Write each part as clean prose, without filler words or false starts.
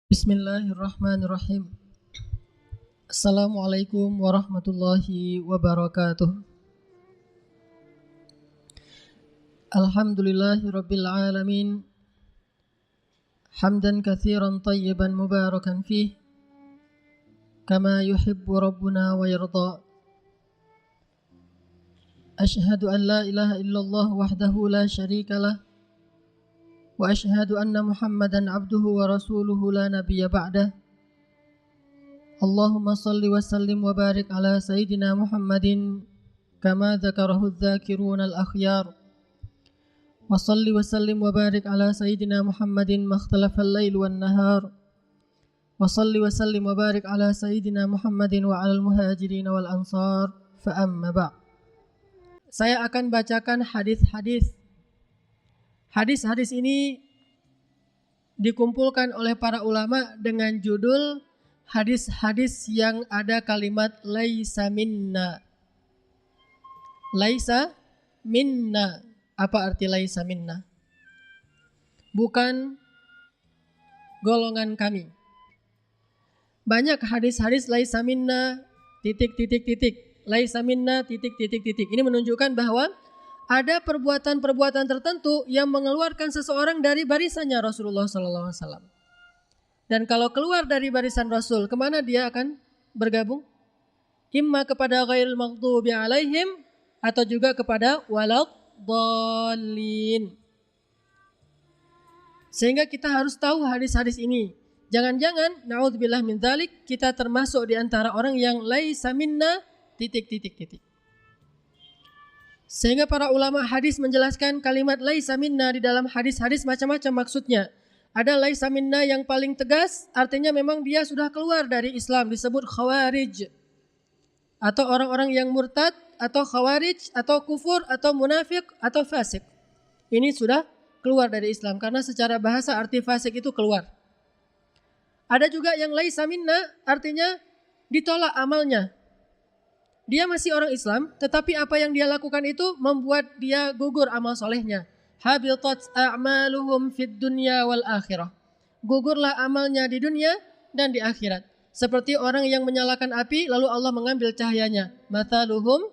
Bismillahirrahmanirrahim. Assalamualaikum warahmatullahi wabarakatuh. Alhamdulillahirabbil alamin. Hamdan katsiran tayyiban mubarakan fih kama yuhibbu rabbuna wa yarda. Ashhadu an la ilaha illallah wahdahu la syarikalah wa ashhadu anna Muhammadan abduhu wa rasuluhu la nabiyya ba'dah. Allahumma salli wa sallim wa barik ala sayyidina Muhammadin kama dzakarahu dzakiruna al-akhyar. Wa salli wa sallim wa barik ala sayyidina Muhammadin makhtalafa al-lail wan nahar. Wa salli wa sallim wa barik ala sayyidina Muhammadin wa ala al-muhajirin wal ansar. Fa amma ba'. Saya akan bacakan hadis-hadis. Hadis-hadis ini dikumpulkan oleh para ulama dengan judul hadis-hadis yang ada kalimat laisa minna. Laisa minna. Apa arti laisa minna? Bukan golongan kami. Banyak hadis-hadis laisa minna titik. Laisa minna titik. Ini menunjukkan bahwa ada perbuatan-perbuatan tertentu yang mengeluarkan seseorang dari barisannya Rasulullah SAW. Dan kalau keluar dari barisan Rasul, kemana dia akan bergabung? Imma kepada ghairil maghdubi alaihim atau juga kepada waladhdallin. Sehingga kita harus tahu hadis-hadis ini. Jangan-jangan naudzubillah min dzalik kita termasuk di antara orang yang laisa minna titik. Sehingga para ulama hadis menjelaskan kalimat laisa minna di dalam hadis-hadis macam-macam maksudnya. Ada laisa minna yang paling tegas, artinya memang dia sudah keluar dari Islam, disebut khawarij. Atau orang-orang yang murtad, atau khawarij, atau kufur, atau munafik, atau fasik. Ini sudah keluar dari Islam, karena secara bahasa arti fasik itu keluar. Ada juga yang laisa minna, artinya ditolak amalnya. Dia masih orang Islam, tetapi apa yang dia lakukan itu membuat dia gugur amal solehnya. Habitat a'maluhum fid dunya wal akhirah. Gugurlah amalnya di dunia dan di akhirat. Seperti orang yang menyalakan api, lalu Allah mengambil cahayanya. Mathaluhum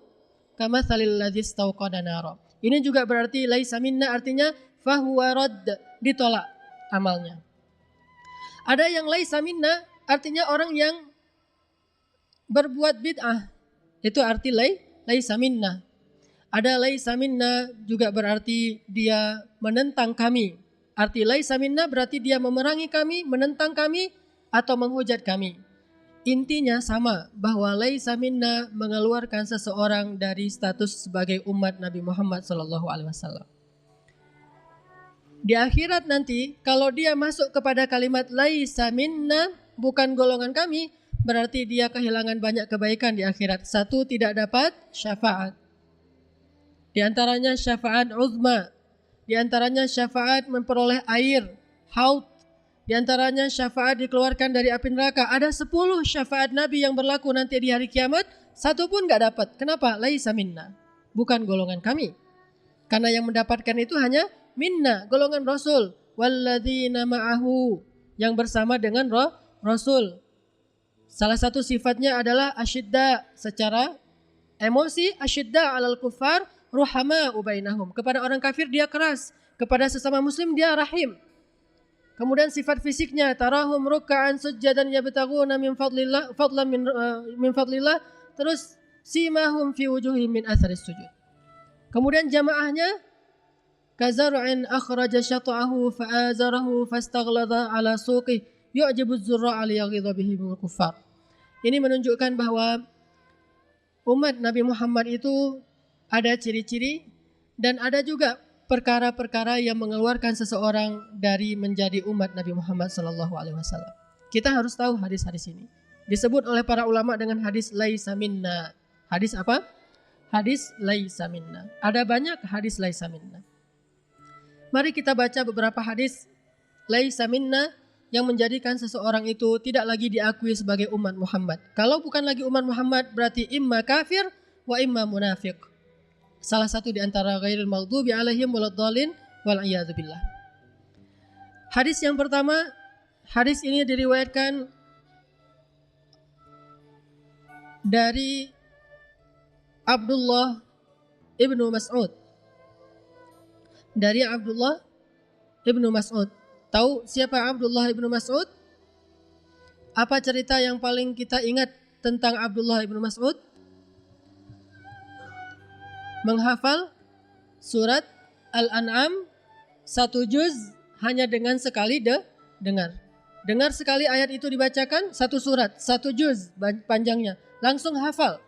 kamathalil ladzi istauqada nara. Ini juga berarti laisa minna, artinya fahuwa radd, ditolak amalnya. Ada yang laisa minna, artinya orang yang berbuat bid'ah. Itu arti laisa minna. Ada laisa minna juga berarti dia menentang kami. Arti laisa minna berarti dia memerangi kami, menentang kami, atau menghujat kami. Intinya sama, bahwa laisa minna mengeluarkan seseorang dari status sebagai umat Nabi Muhammad SAW. Di akhirat nanti, kalau dia masuk kepada kalimat laisa minna, bukan golongan kami, berarti dia kehilangan banyak kebaikan di akhirat. Satu, tidak dapat syafaat. Di antaranya syafaat uzma. Di antaranya syafaat memperoleh air, haud. Di antaranya syafaat dikeluarkan dari api neraka. Ada 10 syafaat Nabi yang berlaku nanti di hari kiamat. Satu pun gak dapat. Kenapa? Laisa minna. Bukan golongan kami. Karena yang mendapatkan itu hanya minna, golongan Rasul. Walladzina ma'ahu. Yang bersama dengan Rasul. Salah satu sifatnya adalah asyidda, secara emosi asyidda alal kufar ruhama ubainahum. Kepada orang kafir dia keras, kepada sesama muslim dia rahim. Kemudian sifat fisiknya tarahum ruk'an sujjadan yabtaguna min fadlillah fadlan min fadlillah, terus simahum fi wujuhihim min atharis sujud. Kemudian jamaahnya kazar'in akhraja syata'ahu fa'azarahu fastaghlada ala suqih yu'jibu az-zurra'a liyaghidha bihi bil kuffar. Ini menunjukkan bahwa umat Nabi Muhammad itu ada ciri-ciri dan ada juga perkara-perkara yang mengeluarkan seseorang dari menjadi umat Nabi Muhammad SAW. Kita harus tahu hadis-hadis ini. Disebut oleh para ulama dengan hadis laisa minna. Hadis apa? Hadis laisa minna. Ada banyak hadis laisa minna. Mari kita baca beberapa hadis laisa minna yang menjadikan seseorang itu tidak lagi diakui sebagai umat Muhammad. Kalau bukan lagi umat Muhammad, berarti imma kafir wa imma munafiq. Salah satu di antara ghairil maghdubi alaihim waladdallin wal iyadzu billah. Hadis yang pertama Hadis ini diriwayatkan dari Abdullah ibnu Mas'ud. Dari Abdullah ibnu Mas'ud. Tahu siapa Abdullah ibnu Mas'ud? Apa cerita yang paling kita ingat tentang Abdullah ibnu Mas'ud? Menghafal surat Al-An'am 1 juz hanya dengan sekali dengar. Dengar sekali ayat itu dibacakan, 1 surat, 1 juz panjangnya. Langsung hafal.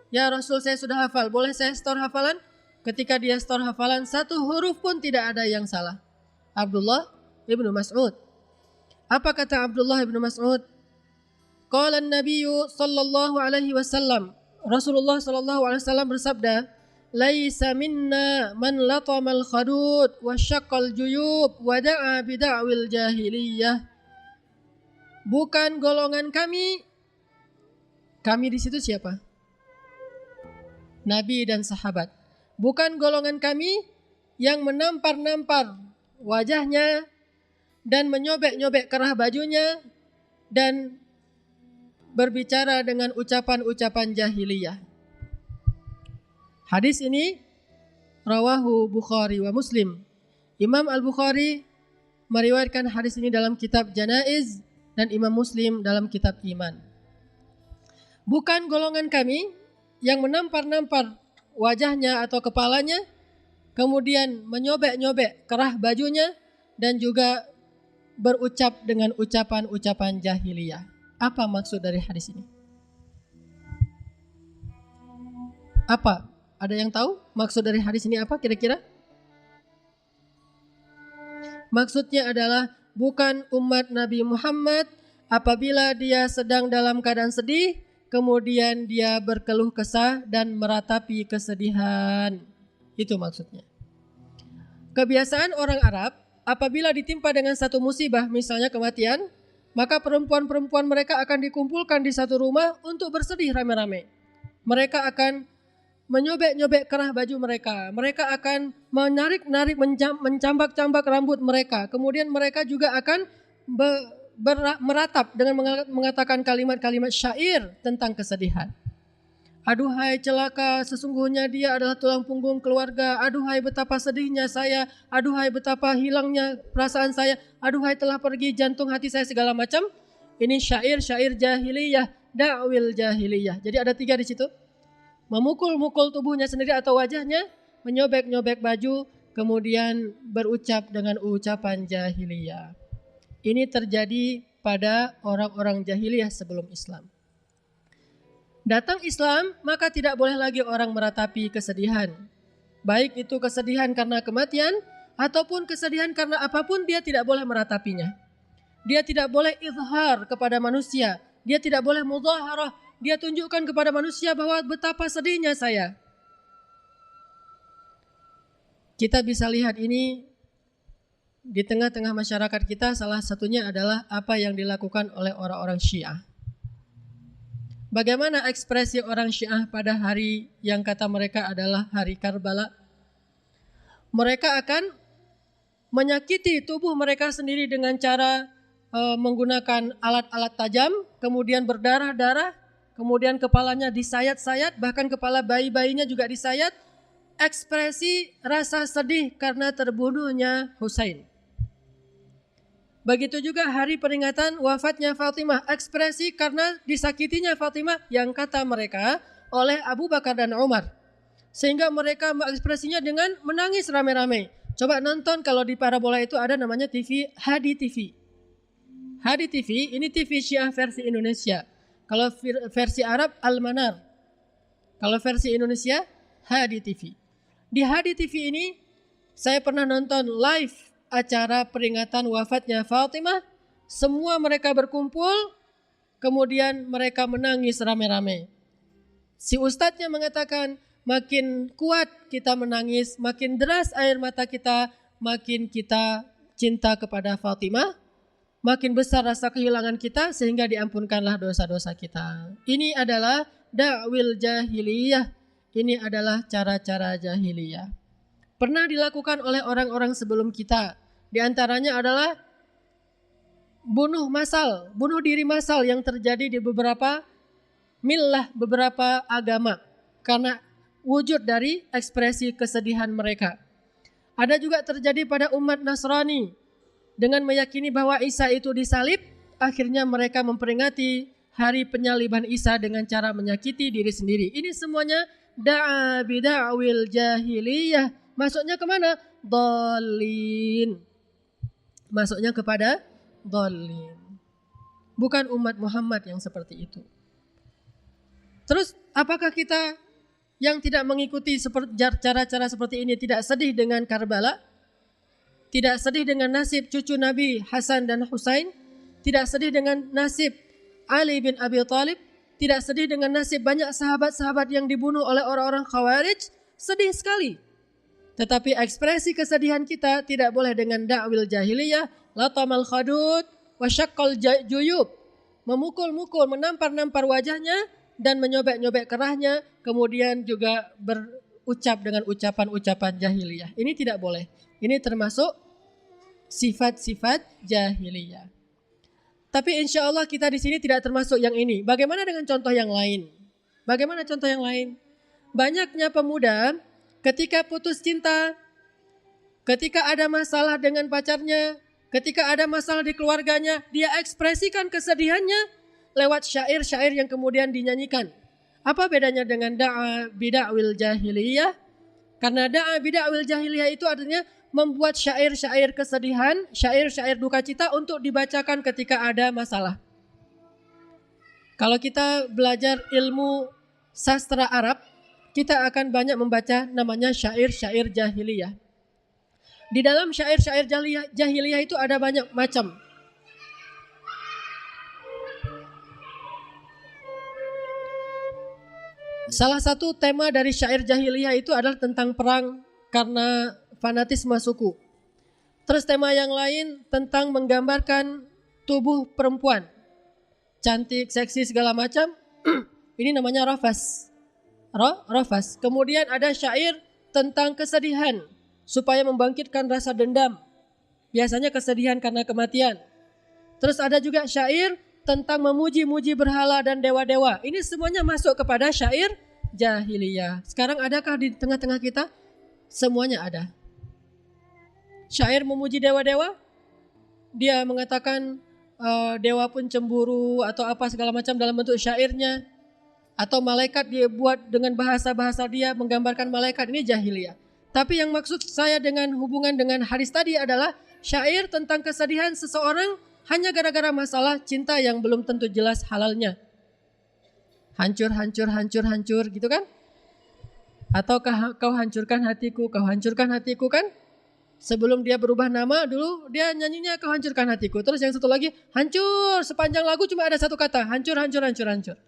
Ya Rasul, saya sudah hafal, boleh saya store hafalan? Ketika dia store hafalan, 1 huruf pun tidak ada yang salah. Abdullah ibnu Mas'ud. Apa kata Abdullah ibnu Mas'ud? Qala an-nabiyyu sallallahu alaihi wasallam. Rasulullah sallallahu alaihi wasallam bersabda, "Laisa minna man latamal khadud wa syaqqal juyub wa da'a bid'awil jahiliyah." Bukan golongan kami. Kami di situ siapa? Nabi dan sahabat. Bukan golongan kami yang menampar-nampar wajahnya dan menyobek-nyobek kerah bajunya dan berbicara dengan ucapan-ucapan jahiliyah. Hadis ini rawahu Bukhari wa Muslim. Imam Al-Bukhari meriwayatkan hadis ini dalam kitab Janaiz dan Imam Muslim dalam kitab Iman. Bukan golongan kami yang menampar-nampar wajahnya atau kepalanya, kemudian menyobek-nyobek kerah bajunya dan juga berucap dengan ucapan-ucapan jahiliyah. Apa maksud dari hadis ini? Apa? Ada yang tahu maksud dari hadis ini apa kira-kira? Maksudnya adalah bukan umat Nabi Muhammad apabila dia sedang dalam keadaan sedih, kemudian dia berkeluh kesah dan meratapi kesedihan. Itu maksudnya. Kebiasaan orang Arab apabila ditimpa dengan satu musibah, misalnya kematian, maka perempuan-perempuan mereka akan dikumpulkan di satu rumah untuk bersedih rame-rame. Mereka akan menyobek-nyobek kerah baju mereka. Mereka akan menarik-narik, mencambak-cambak rambut mereka. Kemudian mereka juga akan meratap dengan mengatakan kalimat-kalimat syair tentang kesedihan. Aduhai celaka, sesungguhnya dia adalah tulang punggung keluarga. Aduhai betapa sedihnya saya. Aduhai betapa hilangnya perasaan saya. Aduhai telah pergi jantung hati saya, segala macam. Ini syair-syair jahiliyah, da'wil jahiliyah. Jadi ada 3 di situ. Memukul-mukul tubuhnya sendiri atau wajahnya, menyobek-nyobek baju, kemudian berucap dengan ucapan jahiliyah. Ini terjadi pada orang-orang jahiliyah sebelum Islam. Datang Islam, maka tidak boleh lagi orang meratapi kesedihan. Baik itu kesedihan karena kematian, ataupun kesedihan karena apapun, dia tidak boleh meratapinya. Dia tidak boleh izhar kepada manusia. Dia tidak boleh mudhaharah. Dia tunjukkan kepada manusia bahwa betapa sedihnya saya. Kita bisa lihat ini di tengah-tengah masyarakat kita, salah satunya adalah apa yang dilakukan oleh orang-orang Syiah. Bagaimana ekspresi orang Syiah pada hari yang kata mereka adalah hari Karbala? Mereka akan menyakiti tubuh mereka sendiri dengan cara menggunakan alat-alat tajam, kemudian berdarah-darah, kemudian kepalanya disayat-sayat, bahkan kepala bayi-bayinya juga disayat. Ekspresi rasa sedih karena terbunuhnya Husain. Begitu juga hari peringatan wafatnya Fatimah, ekspresi karena disakitinya Fatimah yang kata mereka oleh Abu Bakar dan Umar. Sehingga mereka mengekspresinya dengan menangis rame-rame. Coba nonton, kalau di parabola itu ada namanya TV, Hadi TV. Hadi TV, ini TV Syiah versi Indonesia. Kalau versi Arab, Al-Manar. Kalau versi Indonesia, Hadi TV. Di Hadi TV ini, saya pernah nonton live acara peringatan wafatnya Fatimah. Semua mereka berkumpul, kemudian mereka menangis rame-rame. Si ustadznya mengatakan, makin kuat kita menangis, makin deras air mata kita, makin kita cinta kepada Fatimah, makin besar rasa kehilangan kita, sehingga diampunkanlah dosa-dosa kita. Ini adalah da'wil jahiliyah. Ini adalah cara-cara jahiliyah. Pernah dilakukan oleh orang-orang sebelum kita. Di antaranya adalah bunuh diri massal yang terjadi di beberapa millah, beberapa agama karena wujud dari ekspresi kesedihan mereka. Ada juga terjadi pada umat Nasrani dengan meyakini bahwa Isa itu disalib, akhirnya mereka memperingati hari penyaliban Isa dengan cara menyakiti diri sendiri. Ini semuanya da'a bida'wil jahiliyah. Masuknya kemana? Dhalin. Masuknya kepada dhalin. Bukan umat Muhammad yang seperti itu. Terus apakah kita yang tidak mengikuti cara-cara seperti ini tidak sedih dengan Karbala? Tidak sedih dengan nasib cucu Nabi Hasan dan Husain? Tidak sedih dengan nasib Ali bin Abi Thalib? Tidak sedih dengan nasib banyak sahabat-sahabat yang dibunuh oleh orang-orang Khawarij? Sedih sekali. Tetapi ekspresi kesedihan kita tidak boleh dengan da'wil jahiliyah, latamal khadud, wasyaqqal juyub. Memukul-mukul, menampar-nampar wajahnya dan menyobek-nyobek kerahnya, kemudian juga berucap dengan ucapan-ucapan jahiliyah. Ini tidak boleh. Ini termasuk sifat-sifat jahiliyah. Tapi insya Allah kita di sini tidak termasuk yang ini. Bagaimana dengan contoh yang lain? Bagaimana contoh yang lain? Banyaknya pemuda ketika putus cinta, ketika ada masalah dengan pacarnya, ketika ada masalah di keluarganya, dia ekspresikan kesedihannya lewat syair-syair yang kemudian dinyanyikan. Apa bedanya dengan da'a bida'wil jahiliyah? Karena da'a bida'wil jahiliyah itu artinya membuat syair-syair kesedihan, syair-syair duka cita untuk dibacakan ketika ada masalah. Kalau kita belajar ilmu sastra Arab, kita akan banyak membaca namanya syair-syair jahiliyah. Di dalam syair-syair jahiliyah itu ada banyak macam. Salah satu tema dari syair jahiliyah itu adalah tentang perang karena fanatisme suku. Terus tema yang lain tentang menggambarkan tubuh perempuan. Cantik, seksi, segala macam. Ini namanya rafas. Rafas. Kemudian ada syair tentang kesedihan supaya membangkitkan rasa dendam. Biasanya kesedihan karena kematian. Terus ada juga syair tentang memuji-muji berhala dan dewa-dewa. Ini semuanya masuk kepada syair jahiliyah. Sekarang adakah di tengah-tengah kita? Semuanya ada. Syair memuji dewa-dewa, dia mengatakan dewa pun cemburu atau apa segala macam dalam bentuk syairnya. Atau malaikat dia buat dengan bahasa-bahasa dia menggambarkan malaikat, ini jahiliyah. Tapi yang maksud saya dengan hubungan dengan hadis tadi adalah syair tentang kesedihan seseorang hanya gara-gara masalah cinta yang belum tentu jelas halalnya. Hancur, hancur, hancur, hancur gitu kan? Atau kau hancurkan hatiku kan? Sebelum dia berubah nama dulu dia nyanyinya kau hancurkan hatiku. Terus yang satu lagi hancur, sepanjang lagu cuma ada satu kata, hancur, hancur, hancur, hancur.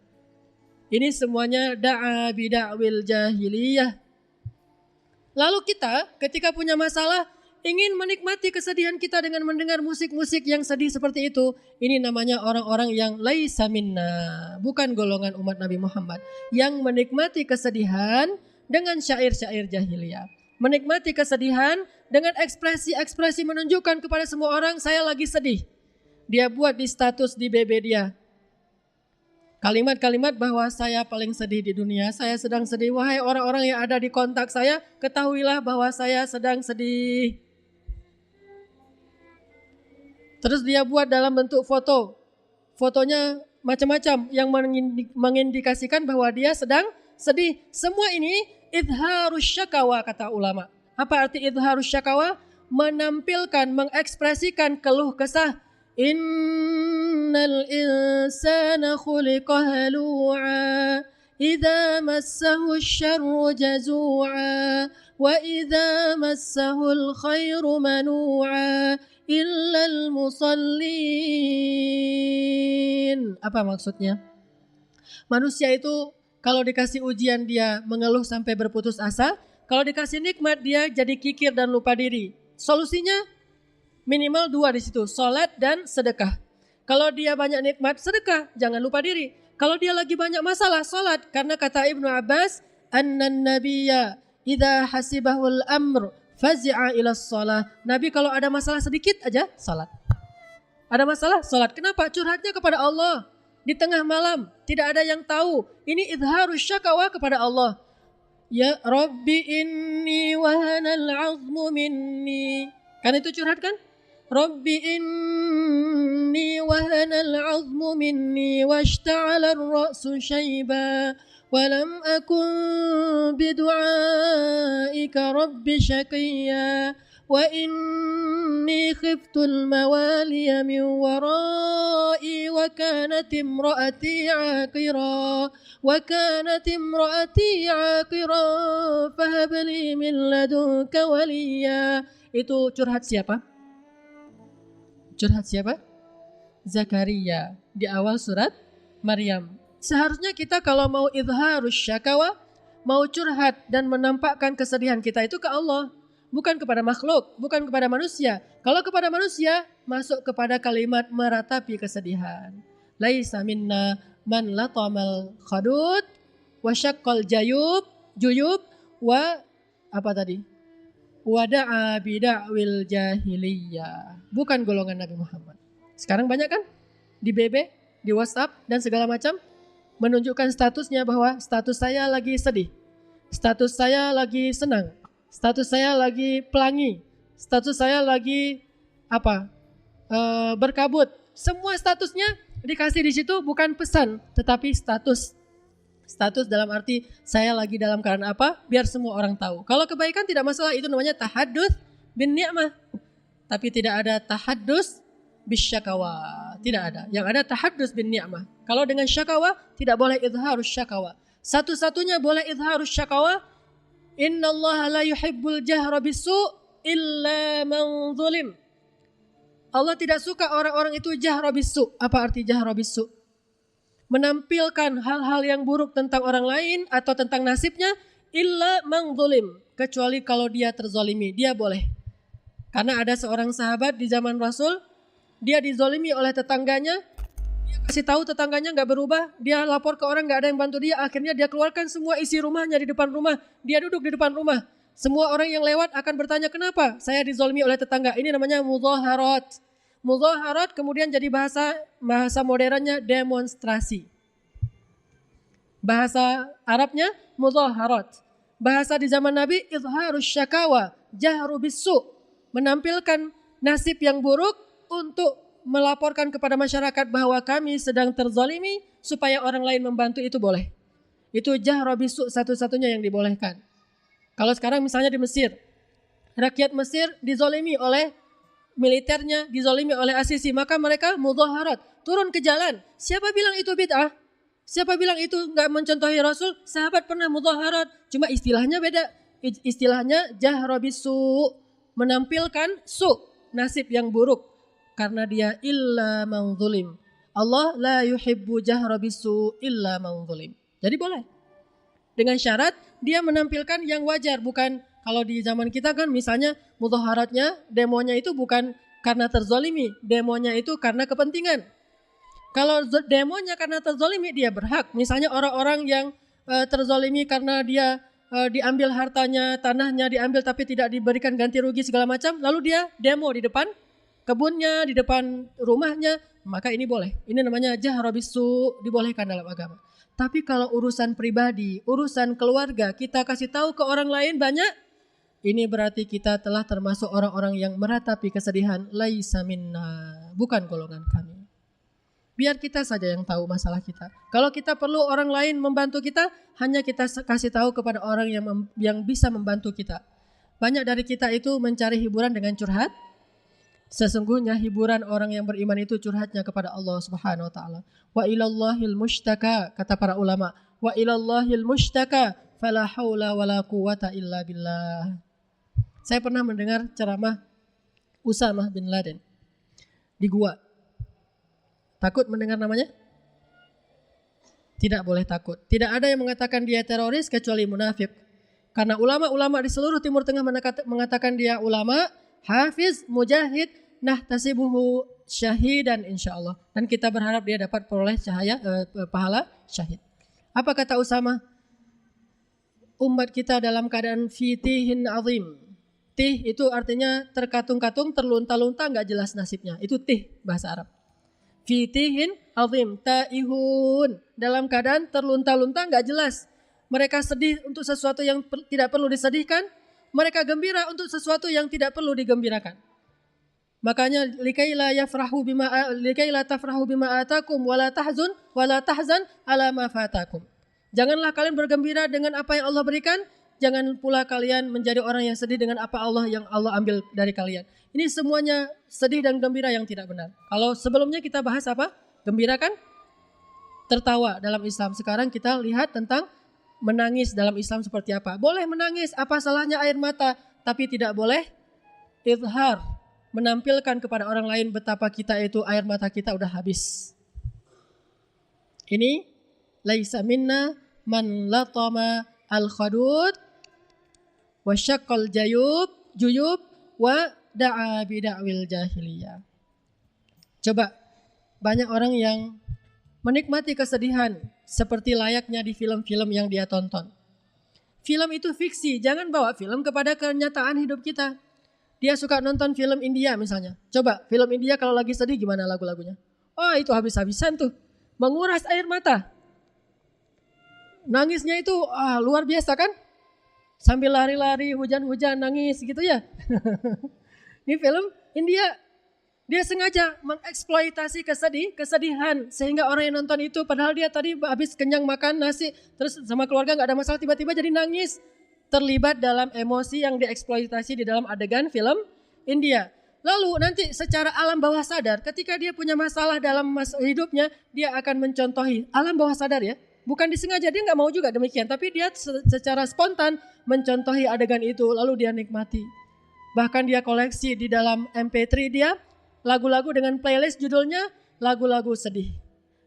Ini semuanya da'a bida'wil jahiliyah. Lalu kita ketika punya masalah ingin menikmati kesedihan kita dengan mendengar musik-musik yang sedih seperti itu. Ini namanya orang-orang yang laisa minna, bukan golongan umat Nabi Muhammad, yang menikmati kesedihan dengan syair-syair jahiliyah. Menikmati kesedihan dengan ekspresi-ekspresi menunjukkan kepada semua orang saya lagi sedih. Dia buat di status di BB dia. Kalimat-kalimat bahwa saya paling sedih di dunia, saya sedang sedih. Wahai orang-orang yang ada di kontak saya, ketahuilah bahwa saya sedang sedih. Terus dia buat dalam bentuk foto. Fotonya macam-macam yang mengindikasikan bahwa dia sedang sedih. Semua ini idharus syakawa kata ulama. Apa arti idharus syakawa? Menampilkan, mengekspresikan keluh kesah. Innal insana khuliqa halu'a idza massahu asy-syarru jazu'a wa idza massahu al-khairu manu'a illal musallin. Apa maksudnya? Manusia itu kalau dikasih ujian dia mengeluh sampai berputus asa, kalau dikasih nikmat dia jadi kikir dan lupa diri. Solusinya minimal dua di situ, salat dan sedekah. Kalau dia banyak nikmat, sedekah, jangan lupa diri. Kalau dia lagi banyak masalah, salat. Karena kata Ibnu Abbas, annan nabiyya idza hasibahul amr fazi'a ila shalah. Nabi kalau ada masalah sedikit aja salat. Ada masalah salat. Kenapa? Curhatnya kepada Allah. Di tengah malam, tidak ada yang tahu. Ini idharus syakawa kepada Allah. Ya Rabbi inni wahanal azmu minni. Kan itu curhat kan? Rabbi inni wahanal azmu minni washta'ala ar-ra'su syaiba walam akun bidu'aika rabbi syaqiyya wa inni khiftul mawaliya min warai wa kanat imraati aqira fahab li min ladunka waliya. Itu curhat siapa? Curhat siapa? Zakaria di awal surat Maryam. Seharusnya kita kalau mau idharus syakawa, mau curhat dan menampakkan kesedihan kita itu ke Allah, bukan kepada makhluk, bukan kepada manusia. Kalau kepada manusia, masuk kepada kalimat meratapi kesedihan. Laisa minna man latamal khadud wa syaqqal juyub wa apa tadi? Wada'a bida'wil jahiliyah. Bukan golongan Nabi Muhammad. Sekarang banyak kan di BB, di WhatsApp dan segala macam menunjukkan statusnya bahwa status saya lagi sedih, status saya lagi senang, status saya lagi pelangi, status saya lagi berkabut. Semua statusnya dikasih di situ bukan pesan, tetapi status. Status dalam arti saya lagi dalam keadaan apa, biar semua orang tahu. Kalau kebaikan tidak masalah, itu namanya tahadduts bin ni'mah. Tapi tidak ada tahadduts bisyakawa. Tidak ada. Yang ada tahadduts bin ni'mah. Kalau dengan syakawa, tidak boleh izharus syakawa. Satu-satunya boleh izharus syakawa, innallaha la yuhibbul jahra bisu' illa man zulim. Allah tidak suka orang-orang itu jahra bisu'. Apa arti jahra bisu'? Menampilkan hal-hal yang buruk tentang orang lain atau tentang nasibnya, illa man zulim, kecuali kalau dia terzolimi, dia boleh. Karena ada seorang sahabat di zaman Rasul, dia dizolimi oleh tetangganya, dia kasih tahu tetangganya nggak berubah, dia lapor ke orang nggak ada yang bantu dia, akhirnya dia keluarkan semua isi rumahnya di depan rumah, dia duduk di depan rumah. Semua orang yang lewat akan bertanya, kenapa saya dizolimi oleh tetangga? Ini namanya mudhaharat. Mudhaharat kemudian jadi bahasa modernnya demonstrasi. Bahasa Arabnya mudhaharat. Bahasa di zaman Nabi izharus syakawa, jahru bisu, menampilkan nasib yang buruk untuk melaporkan kepada masyarakat bahwa kami sedang terzalimi supaya orang lain membantu, itu boleh. Itu jahru bisu satu-satunya yang dibolehkan. Kalau sekarang misalnya di Mesir, rakyat Mesir dizalimi oleh militernya, dizalimi oleh Asisi, maka mereka mudhaharat, turun ke jalan. Siapa bilang itu bid'ah? Siapa bilang itu enggak mencontohi Rasul? Sahabat pernah mudhaharat, cuma istilahnya beda. Istilahnya jahra bisu, menampilkan nasib yang buruk, karena dia illa man zulim. Allah la yuhibbu jahra bisu illa man zulim. Jadi boleh. Dengan syarat dia menampilkan yang wajar, bukan kalau di zaman kita kan misalnya mudhaharatnya, demonya itu bukan karena terzalimi, demonya itu karena kepentingan. Kalau demonya karena terzalimi, dia berhak. Misalnya orang-orang yang terzalimi karena dia diambil hartanya, tanahnya diambil tapi tidak diberikan ganti rugi segala macam, lalu dia demo di depan kebunnya, di depan rumahnya, maka ini boleh. Ini namanya jahra bisu, dibolehkan dalam agama. Tapi kalau urusan pribadi, urusan keluarga, kita kasih tahu ke orang lain banyak, ini berarti kita telah termasuk orang-orang yang meratapi kesedihan. Laisa minna, bukan golongan kami. Biar kita saja yang tahu masalah kita. Kalau kita perlu orang lain membantu kita, hanya kita kasih tahu kepada orang yang bisa membantu kita. Banyak dari kita itu mencari hiburan dengan curhat. Sesungguhnya hiburan orang yang beriman itu curhatnya kepada Allah Subhanahu wa taala. Wa ilallahil mushtaka, kata para ulama. Wa ilallahil mushtaka fala haula wala quwata illa billah. Saya pernah mendengar ceramah Usamah bin Laden di gua. Takut mendengar namanya? Tidak boleh takut. Tidak ada yang mengatakan dia teroris kecuali munafik. Karena ulama-ulama di seluruh Timur Tengah mengatakan dia ulama, hafiz, mujahid, nahtasibuhu syahidan insyaallah. Dan kita berharap dia dapat peroleh pahala syahid. Apa kata Usamah? Umat kita dalam keadaan fitihin azim. Tih itu artinya terkatung-katung, terlunta-lunta, nggak jelas nasibnya. Itu tih bahasa Arab. Fi tihin azim, taihun. Dalam keadaan terlunta-lunta, nggak jelas. Mereka sedih untuk sesuatu yang tidak perlu disedihkan. Mereka gembira untuk sesuatu yang tidak perlu digembirakan. Makanya likaila tafrahu bima atakum wala tahzan ala ma fatakum. Janganlah kalian bergembira dengan apa yang Allah berikan. Jangan pula kalian menjadi orang yang sedih dengan apa yang Allah ambil dari kalian. Ini semuanya sedih dan gembira yang tidak benar. Kalau sebelumnya kita bahas apa? Gembira kan? Tertawa dalam Islam. Sekarang kita lihat tentang menangis dalam Islam seperti apa. Boleh menangis, apa salahnya air mata. Tapi tidak boleh izhar. Menampilkan kepada orang lain betapa kita itu air mata kita udah habis. Ini laisa minna man latama al-khadud wa syaqqal juyub wa da'a bida'wil jahiliyah. Coba banyak orang yang menikmati kesedihan seperti layaknya di film-film yang dia tonton. Film itu fiksi, jangan bawa film kepada kenyataan hidup kita. Dia suka nonton film India misalnya. Coba film India kalau lagi sedih gimana lagu-lagunya? Oh itu habis-habisan tuh, menguras air mata. Nangisnya itu luar biasa kan? Sambil lari-lari, hujan-hujan, nangis gitu ya. Ini film India, dia sengaja mengeksploitasi kesedihan. Sehingga orang yang nonton itu padahal dia tadi habis kenyang makan nasi, terus sama keluarga gak ada masalah, tiba-tiba jadi nangis. Terlibat dalam emosi yang dieksploitasi di dalam adegan film India. Lalu nanti secara alam bawah sadar, ketika dia punya masalah dalam hidupnya, dia akan mencontohi alam bawah sadar ya. Bukan disengaja, dia gak mau juga demikian. Tapi dia secara spontan mencontohi adegan itu. Lalu dia nikmati. Bahkan dia koleksi di dalam MP3 dia. Lagu-lagu dengan playlist judulnya lagu-lagu sedih.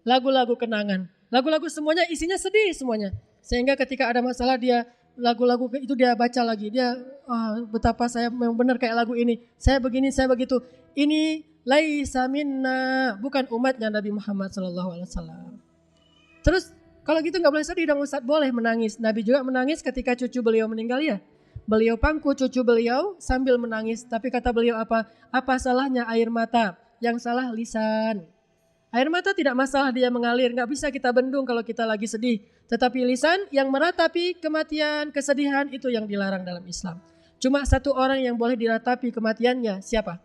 Lagu-lagu kenangan. Lagu-lagu semuanya isinya sedih semuanya. Sehingga ketika ada masalah dia lagu-lagu itu dia baca lagi. Dia betapa saya memang benar kayak lagu ini. Saya begini, saya begitu. Ini laisa minna. Bukan umatnya Nabi Muhammad SAW. Terus kalau gitu gak boleh sedih dong Ustaz, boleh menangis. Nabi juga menangis ketika cucu beliau meninggal ya. Beliau pangku cucu beliau sambil menangis. Tapi kata beliau apa? Apa salahnya air mata? Yang salah lisan. Air mata tidak masalah dia mengalir. Gak bisa kita bendung kalau kita lagi sedih. Tetapi lisan yang meratapi kematian, kesedihan itu yang dilarang dalam Islam. Cuma satu orang yang boleh diratapi kematiannya. Siapa?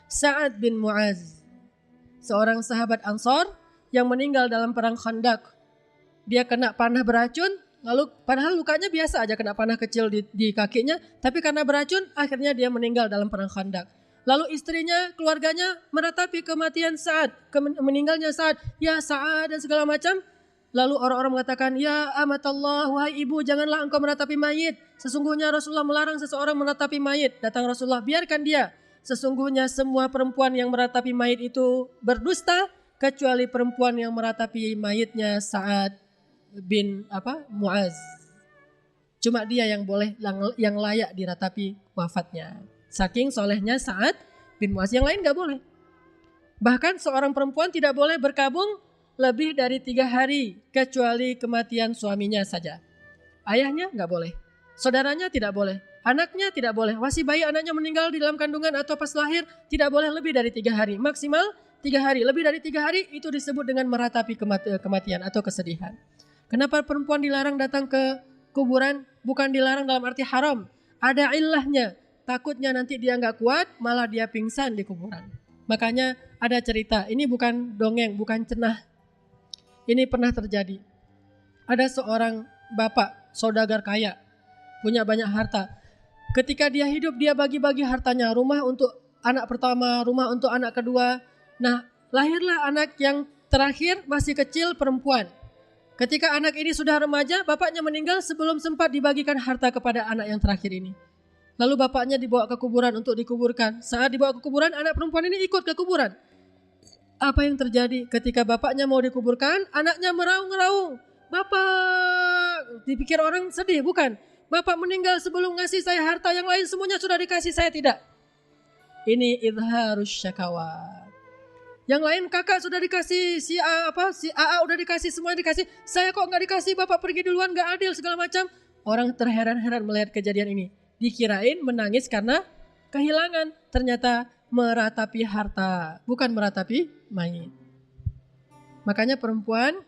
Sa'ad bin Mu'az. Seorang sahabat Ansor yang meninggal dalam perang Khandaq. Dia kena panah beracun, lalu padahal lukanya biasa aja, kena panah kecil di kakinya, tapi karena beracun akhirnya dia meninggal dalam perang Khandaq. Lalu istrinya, keluarganya meratapi kematian Sa'ad, meninggalnya Sa'ad, ya Sa'ad dan segala macam. Lalu orang-orang mengatakan, ya amatallah, wahai ibu, janganlah engkau meratapi mayit. Sesungguhnya Rasulullah melarang seseorang meratapi mayit. Datang Rasulullah, biarkan dia. Sesungguhnya semua perempuan yang meratapi mayit itu berdusta, kecuali perempuan yang meratapi mayitnya Sa'ad bin Mu'az. Cuma dia yang boleh, yang layak diratapi wafatnya. Saking solehnya Sa'ad bin Mu'az, yang lain gak boleh. Bahkan seorang perempuan tidak boleh berkabung lebih dari 3 hari, kecuali kematian suaminya saja. Ayahnya gak boleh, saudaranya tidak boleh, anaknya tidak boleh. Masih bayi anaknya meninggal di dalam kandungan atau pas lahir, tidak boleh lebih dari 3 hari. Maksimal 3 hari, lebih dari 3 hari itu disebut dengan meratapi kematian atau kesedihan. Kenapa perempuan dilarang datang ke kuburan? Bukan dilarang dalam arti haram. Ada illahnya, takutnya nanti dia gak kuat, malah dia pingsan di kuburan. Makanya ada cerita, ini bukan dongeng, bukan cenah. Ini pernah terjadi. Ada seorang bapak, saudagar kaya, punya banyak harta. Ketika dia hidup, dia bagi-bagi hartanya. Rumah untuk anak pertama, rumah untuk anak kedua. Nah, lahirlah anak yang terakhir masih kecil, perempuan. Ketika anak ini sudah remaja, bapaknya meninggal sebelum sempat dibagikan harta kepada anak yang terakhir ini. Lalu bapaknya dibawa ke kuburan untuk dikuburkan. Saat dibawa ke kuburan, anak perempuan ini ikut ke kuburan. Apa yang terjadi? Ketika bapaknya mau dikuburkan, anaknya meraung-raung. Bapak, dipikir orang sedih, bukan? Bapak meninggal sebelum ngasih saya harta, yang lain semuanya sudah dikasih, saya tidak. Ini idharus syakawa. Yang lain kakak sudah dikasih, si AA udah dikasih, semuanya dikasih. Saya kok nggak dikasih, bapak pergi duluan, nggak adil segala macam. Orang terheran-heran melihat kejadian ini. Dikirain menangis karena kehilangan, ternyata meratapi harta, bukan meratapi mayit. Makanya perempuan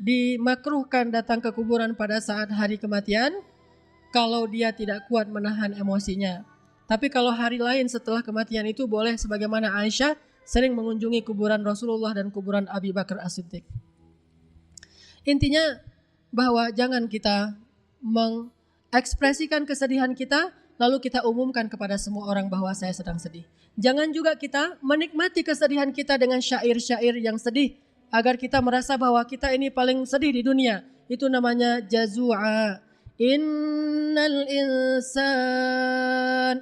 dimakruhkan datang ke kuburan pada saat hari kematian kalau dia tidak kuat menahan emosinya. Tapi kalau hari lain setelah kematian itu boleh, sebagaimana Aisyah sering mengunjungi kuburan Rasulullah dan kuburan Abi Bakar As-Siddiq. Intinya bahwa jangan kita mengekspresikan kesedihan kita lalu kita umumkan kepada semua orang bahwa saya sedang sedih. Jangan juga kita menikmati kesedihan kita dengan syair-syair yang sedih agar kita merasa bahwa kita ini paling sedih di dunia. Itu namanya jazua. Innal insan,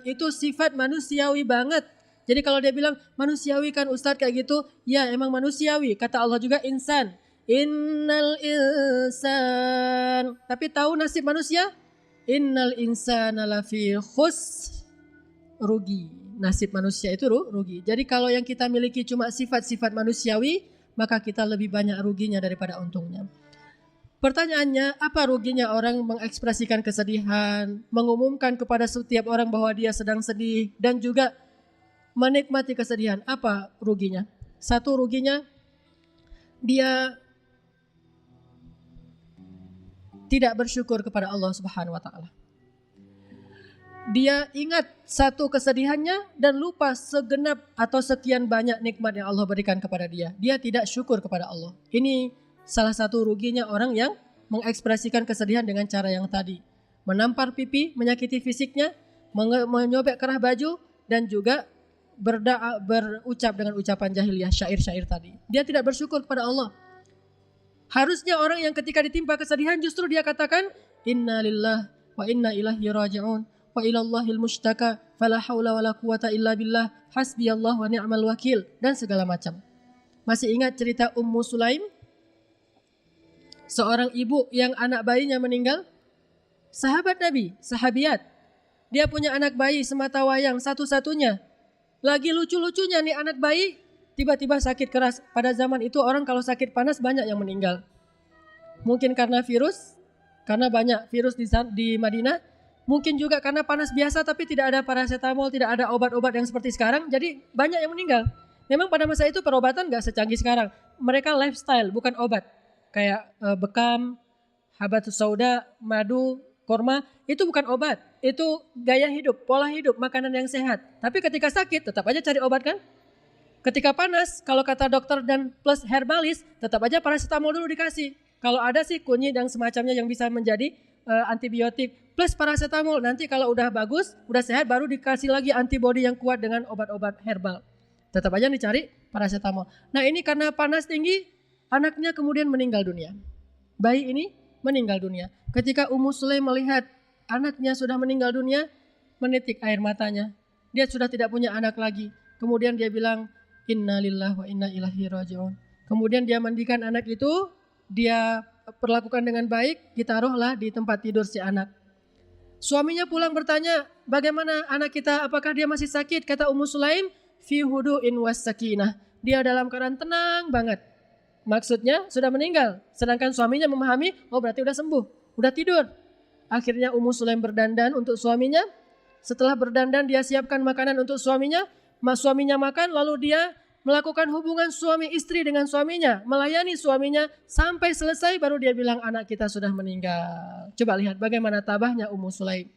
itu sifat manusiawi banget. Jadi kalau dia bilang manusiawi kan Ustadz kayak gitu, ya emang manusiawi. Kata Allah juga insan. Innal insan. Tapi tahu nasib manusia? Innal insana lafi khusr, rugi. Nasib manusia itu rugi. Jadi kalau yang kita miliki cuma sifat-sifat manusiawi, maka kita lebih banyak ruginya daripada untungnya. Pertanyaannya, apa ruginya orang mengekspresikan kesedihan, mengumumkan kepada setiap orang bahwa dia sedang sedih, dan juga menikmati kesedihan? Apa ruginya? Satu, ruginya dia tidak bersyukur kepada Allah Subhanahu wa Ta'ala. Dia ingat satu kesedihannya dan lupa segenap atau sekian banyak nikmat yang Allah berikan kepada dia. Dia tidak syukur kepada Allah. Ini salah satu ruginya orang yang mengekspresikan kesedihan dengan cara yang tadi. Menampar pipi, menyakiti fisiknya, menyobek kerah baju, dan juga berucap dengan ucapan jahiliyah, syair-syair tadi. Dia tidak bersyukur kepada Allah. Harusnya orang yang ketika ditimpa kesedihan justru dia katakan, Inna lillah wa inna ilaihi raji'un. Wa ilallahil mustaka fala haula wala quwata illa billah hasbiyallah wa ni'mal wakil, dan segala macam. Masih ingat cerita Ummu Sulaim? Seorang ibu yang anak bayinya meninggal, sahabat Nabi, sahabiat. Dia punya anak bayi semata wayang satu-satunya. Lagi lucu-lucunya nih anak bayi tiba-tiba sakit keras. Pada zaman itu orang kalau sakit panas banyak yang meninggal. Mungkin karena virus, karena banyak virus di Madinah. Mungkin juga karena panas biasa tapi tidak ada paracetamol, tidak ada obat-obat yang seperti sekarang. Jadi banyak yang meninggal. Memang pada masa itu perobatan gak secanggih sekarang. Mereka lifestyle, bukan obat. Kayak bekam, habatus sauda, madu, korma, itu bukan obat. Itu gaya hidup, pola hidup, makanan yang sehat. Tapi ketika sakit tetap aja cari obat kan? Ketika panas, kalau kata dokter dan plus herbalis, tetap aja paracetamol dulu dikasih. Kalau ada sih kunyit dan semacamnya yang bisa menjadi antibiotik plus paracetamol. Nanti kalau udah bagus, udah sehat, baru dikasih lagi antibody yang kuat dengan obat-obat herbal. Tetap aja dicari paracetamol. Nah ini karena panas tinggi, anaknya kemudian meninggal dunia. Bayi ini meninggal dunia. Ketika Ummu Sulaim melihat anaknya sudah meninggal dunia, menitik air matanya. Dia sudah tidak punya anak lagi. Kemudian dia bilang, Inna lillahi wa inna ilaihi raji'un. Kemudian dia mandikan anak itu, dia perlakukan dengan baik, ditaruhlah di tempat tidur si anak. Suaminya pulang bertanya, bagaimana anak kita, apakah dia masih sakit? Kata Ummu Sulaim, fi hudu'in was sakinah. Dia dalam keadaan tenang banget. Maksudnya sudah meninggal. Sedangkan suaminya memahami, oh berarti udah sembuh, udah tidur. Akhirnya Ummu Sulaim berdandan untuk suaminya. Setelah berdandan dia siapkan makanan untuk suaminya. Suaminya makan, lalu dia melakukan hubungan suami istri dengan suaminya, melayani suaminya sampai selesai, baru dia bilang anak kita sudah meninggal. Coba lihat bagaimana tabahnya Ummu Sulaim.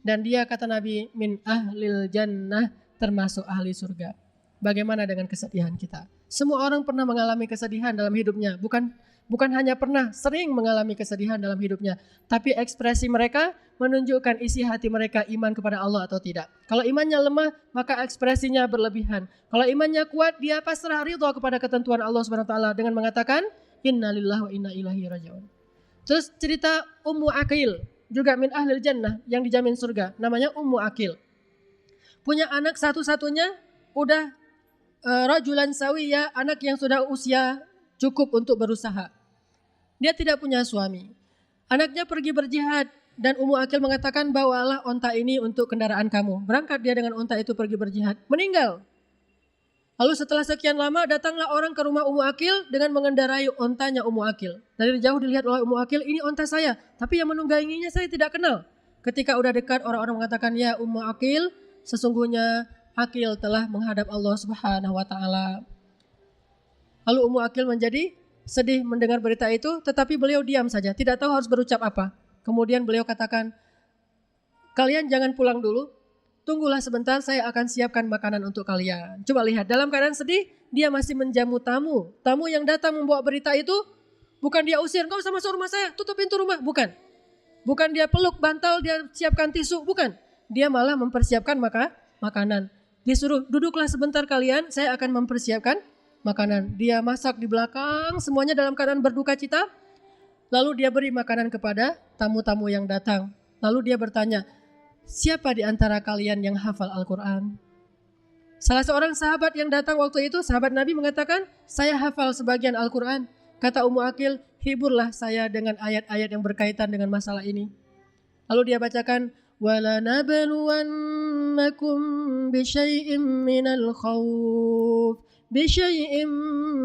Dan dia kata Nabi, min ahlil jannah, termasuk ahli surga. Bagaimana dengan kesedihan kita? Semua orang pernah mengalami kesedihan dalam hidupnya, bukan hanya pernah, sering mengalami kesedihan dalam hidupnya, tapi ekspresi mereka menunjukkan isi hati mereka iman kepada Allah atau tidak. Kalau imannya lemah, maka ekspresinya berlebihan. Kalau imannya kuat, dia pasrah ridha kepada ketentuan Allah Subhanahu wa taala dengan mengatakan innalillahi wa inna ilaihi raji'un. Terus cerita Ummu Aqil, juga min ahlil jannah, yang dijamin surga, namanya Ummu Aqil. Punya anak satu-satunya, udah rajulan sawiya, anak yang sudah usia cukup untuk berusaha. Dia tidak punya suami. Anaknya pergi berjihad dan Ummu Aqil mengatakan, bawalah onta ini untuk kendaraan kamu. Berangkat dia dengan onta itu pergi berjihad. Meninggal. Lalu setelah sekian lama datanglah orang ke rumah Ummu Aqil dengan mengendarai ontanya Ummu Aqil. Dari jauh dilihat oleh Ummu Aqil, ini onta saya. Tapi yang menungganginya saya tidak kenal. Ketika udah dekat orang-orang mengatakan, ya Ummu Aqil, sesungguhnya Aqil telah menghadap Allah Subhanahu wa taala. Lalu Ummu Aqil menjadi sedih mendengar berita itu, tetapi beliau diam saja, tidak tahu harus berucap apa. Kemudian beliau katakan, kalian jangan pulang dulu, tunggulah sebentar, saya akan siapkan makanan untuk kalian. Coba lihat, dalam keadaan sedih, dia masih menjamu tamu. Tamu yang datang membawa berita itu, bukan dia usir, kau sama masuk rumah saya, tutup pintu rumah, bukan. Bukan dia peluk bantal, dia siapkan tisu, bukan. Dia malah mempersiapkan makanan. Disuruh, duduklah sebentar kalian, saya akan mempersiapkan makanan. Dia masak di belakang, semuanya dalam keadaan berduka cita. Lalu dia beri makanan kepada tamu-tamu yang datang. Lalu dia bertanya, siapa di antara kalian yang hafal Al-Quran? Salah seorang sahabat yang datang waktu itu, sahabat Nabi mengatakan, saya hafal sebagian Al-Quran. Kata Ummu Aqil, hiburlah saya dengan ayat-ayat yang berkaitan dengan masalah ini. Lalu dia bacakan, وَلَنَبْلُوَنَّكُمْ بِشَيْءٍ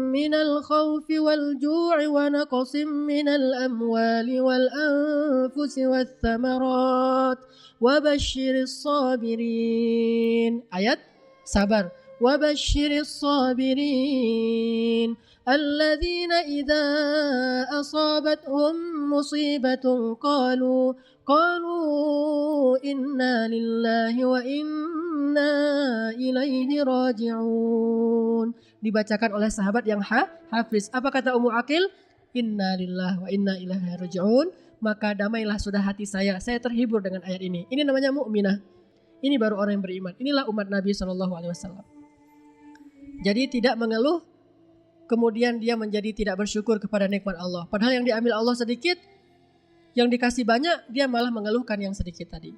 مِّنَ الْخَوْفِ وَالْجُوعِ وَنَقْصٍ مِّنَ الْأَمْوَالِ وَالْأَنفُسِ وَالثَّمَرَاتِ وَبَشِّرِ الصَّابِرِينَ. Ayat sabar. وَبَشِّرِ الصَّابِرِينَ الَّذِينَ إِذَا أَصَابَتْهُمْ مُصِيبَةٌ قالوا إنا لله وإنا إليه راجعون. Dibacakan oleh sahabat yang hafiz. Apa kata Ummu Aqil? Inna lillahi wa inna ilaihi raji'un. Maka damailah sudah hati saya terhibur dengan ayat ini. Ini namanya mukminah. Ini baru orang yang beriman. Inilah umat Nabi SAW. Jadi tidak mengeluh, kemudian dia menjadi tidak bersyukur kepada nikmat Allah. Padahal yang diambil Allah sedikit, yang dikasih banyak, dia malah mengeluhkan yang sedikit tadi.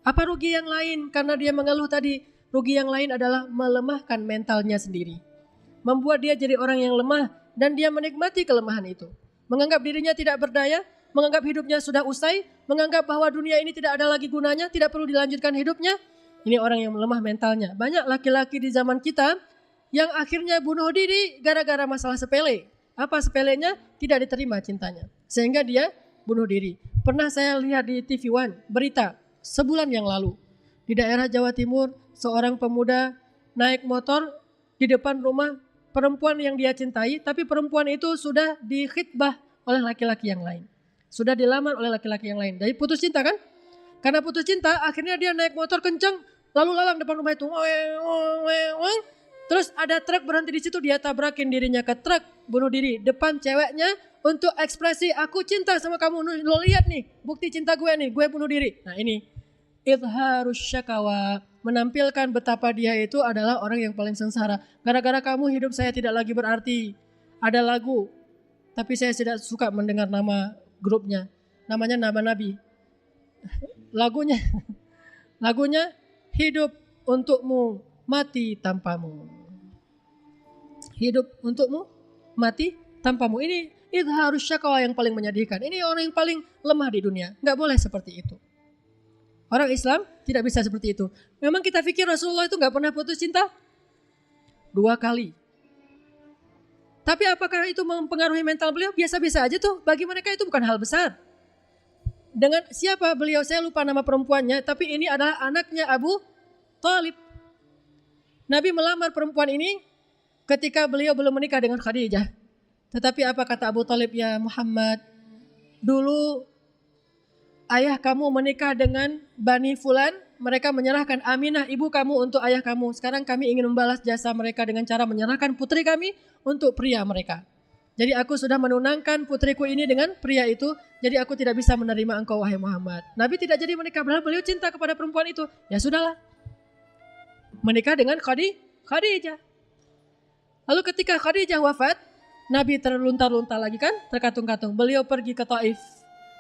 Apa rugi yang lain karena dia mengeluh tadi? Rugi yang lain adalah melemahkan mentalnya sendiri. Membuat dia jadi orang yang lemah dan dia menikmati kelemahan itu. Menganggap dirinya tidak berdaya, menganggap hidupnya sudah usai, menganggap bahwa dunia ini tidak ada lagi gunanya, tidak perlu dilanjutkan hidupnya. Ini orang yang melemah mentalnya. Banyak laki-laki di zaman kita yang akhirnya bunuh diri gara-gara masalah sepele. Apa sepelenya? Tidak diterima cintanya. Sehingga dia bunuh diri. Pernah saya lihat di TV One berita sebulan yang lalu. Di daerah Jawa Timur, seorang pemuda naik motor di depan rumah perempuan yang dia cintai, tapi perempuan itu sudah dikhitbah oleh laki-laki yang lain. Sudah dilamar oleh laki-laki yang lain. Jadi putus cinta kan? Karena putus cinta, akhirnya dia naik motor kencang, lalu lalang depan rumah itu. Terus ada truk berhenti di situ, dia tabrakin dirinya ke truk, bunuh diri depan ceweknya untuk ekspresi aku cinta sama kamu. Lo lihat nih, bukti cinta gue nih, gue bunuh diri. Nah ini idharus syakawa, menampilkan betapa dia itu adalah orang yang paling sengsara. Gara-gara kamu hidup saya tidak lagi berarti. Ada lagu, tapi saya tidak suka mendengar nama grupnya. Namanya Nama Nabi. Lagunya hidup untukmu, mati tanpamu. Hidup untukmu, mati tanpamu. Ini idharus syakawa yang paling menyedihkan. Ini orang yang paling lemah di dunia. Enggak boleh seperti itu. Orang Islam tidak bisa seperti itu. Memang kita pikir Rasulullah itu enggak pernah putus cinta? 2 kali. Tapi apakah itu mempengaruhi mental beliau? Biasa-biasa aja tuh. Bagi mereka itu bukan hal besar. Dengan siapa beliau? Saya lupa nama perempuannya. Tapi ini adalah anaknya Abu Thalib. Nabi melamar perempuan ini ketika beliau belum menikah dengan Khadijah. Tetapi apa kata Abu Thalib? Ya Muhammad, dulu ayah kamu menikah dengan Bani Fulan, mereka menyerahkan Aminah ibu kamu untuk ayah kamu. Sekarang kami ingin membalas jasa mereka dengan cara menyerahkan putri kami untuk pria mereka. Jadi aku sudah menunangkan putriku ini dengan pria itu, jadi aku tidak bisa menerima engkau wahai Muhammad. Nabi tidak jadi menikah, padahal beliau cinta kepada perempuan itu. Ya sudahlah, menikah dengan Khadijah. Lalu ketika Khadijah wafat, Nabi terluntar-luntar lagi kan, terkatung-katung. Beliau pergi ke Taif,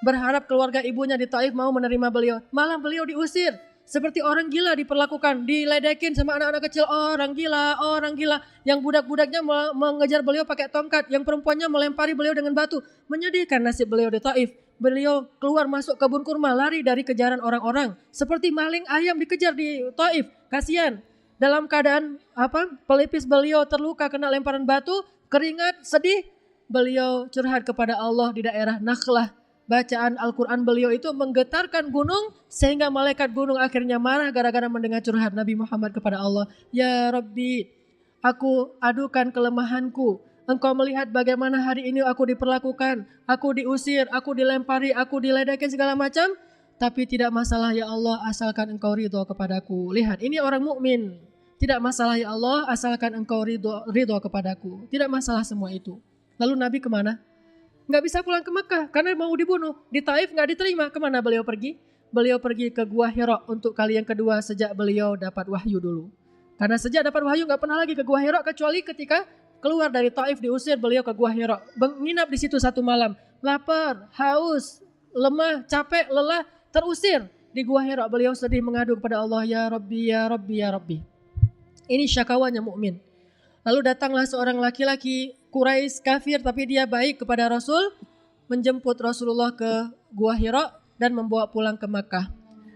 berharap keluarga ibunya di Taif mau menerima beliau. Malah beliau diusir, seperti orang gila diperlakukan, diledekin sama anak-anak kecil. Orang gila. Yang budak-budaknya mengejar beliau pakai tongkat, yang perempuannya melempari beliau dengan batu. Menyedihkan nasib beliau di Taif. Beliau keluar masuk kebun kurma, lari dari kejaran orang-orang. Seperti maling ayam dikejar di Taif, kasihan. Dalam keadaan pelipis beliau terluka kena lemparan batu, keringat, sedih, beliau curhat kepada Allah di daerah Nakhlah. bacaan Al-Quran beliau itu menggetarkan gunung sehingga malaikat gunung akhirnya marah gara-gara mendengar curhat Nabi Muhammad kepada Allah. Ya Rabbi, aku adukan kelemahanku. Engkau melihat bagaimana hari ini aku diperlakukan. Aku diusir, aku dilempari, aku diledakin segala macam. Tapi tidak masalah ya Allah asalkan engkau ridho kepadaku. Lihat, ini orang mukmin. Tidak masalah ya Allah asalkan engkau ridho kepadaku. Tidak masalah semua itu. Lalu Nabi kemana? Nggak bisa pulang ke Mekah karena mau dibunuh. Di Taif nggak diterima. Kemana beliau pergi? Beliau pergi ke Gua Hira untuk kali yang kedua sejak beliau dapat wahyu dulu. Karena sejak dapat wahyu nggak pernah lagi ke Gua Hira kecuali ketika keluar dari Taif diusir beliau ke Gua Hira. Menginap di situ 1 malam. Lapar, haus, lemah, capek, lelah, terusir. Di Gua Hira beliau sedih mengadu kepada Allah. Ya Rabbi, ya Rabbi, ya Rabbi. Ini syakawanya mukmin. Lalu datanglah seorang laki-laki Quraisy kafir tapi dia baik kepada Rasul, menjemput Rasulullah ke Gua Hira dan membawa pulang ke Makkah.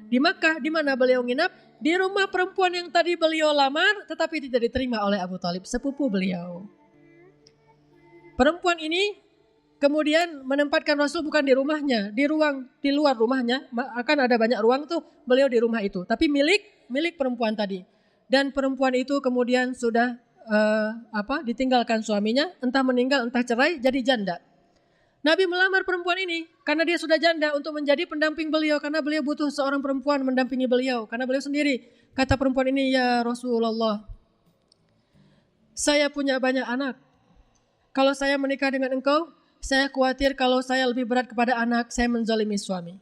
Di Makkah di mana beliau nginap? Di rumah perempuan yang tadi beliau lamar tetapi tidak diterima oleh Abu Talib, sepupu beliau. Perempuan ini kemudian menempatkan Rasul bukan di rumahnya, di luar rumahnya. Akan ada banyak ruang tuh, beliau di rumah itu, tapi milik perempuan tadi. Dan perempuan itu kemudian sudah ditinggalkan suaminya, entah meninggal entah cerai, jadi janda. Nabi melamar perempuan ini karena dia sudah janda untuk menjadi pendamping beliau, karena beliau butuh seorang perempuan mendampingi beliau karena beliau sendiri. Kata perempuan ini, ya Rasulullah, saya punya banyak anak. Kalau saya menikah dengan engkau, saya khawatir kalau saya lebih berat kepada anak, saya menzalimi suami.